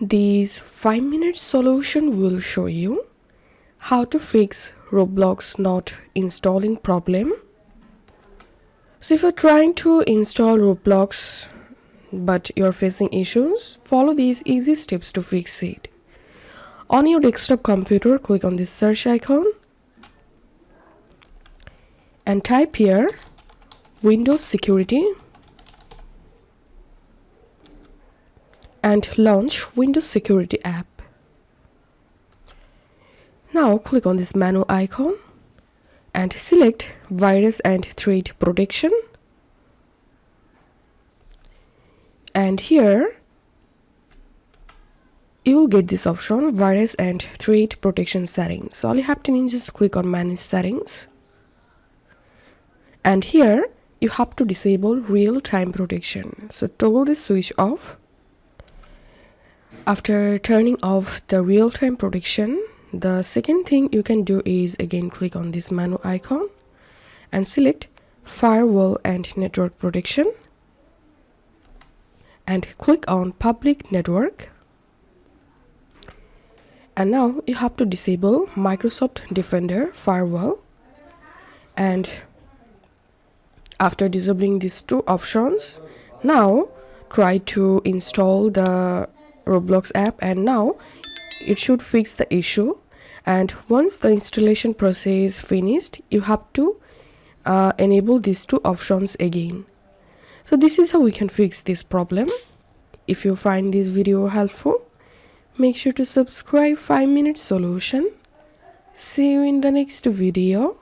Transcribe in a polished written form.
This 5-minute solution will show you how to fix Roblox not installing problem. So if you're trying to install Roblox but you're facing issues, follow these easy steps to fix it. On your desktop computer, click on this search icon and type here Windows Security and launch Windows Security app. Now click on this menu icon and select Virus and Threat Protection. And here you will get this option, Virus and Threat Protection Settings. So all you have to do is just click on Manage Settings. And here you have to disable real-time protection. So toggle this switch off. After turning off the real-time protection, the second thing you can do is again click on this menu icon and select Firewall and Network Protection and click on Public Network. And now you have to disable Microsoft Defender Firewall. And after disabling these two options, now try to install the Roblox app, and now it should fix the issue. And once the installation process finished, you have to enable these two options again. So this is how we can fix this problem. If you find this video helpful, make sure to subscribe 5-minute solution. See you in the next video.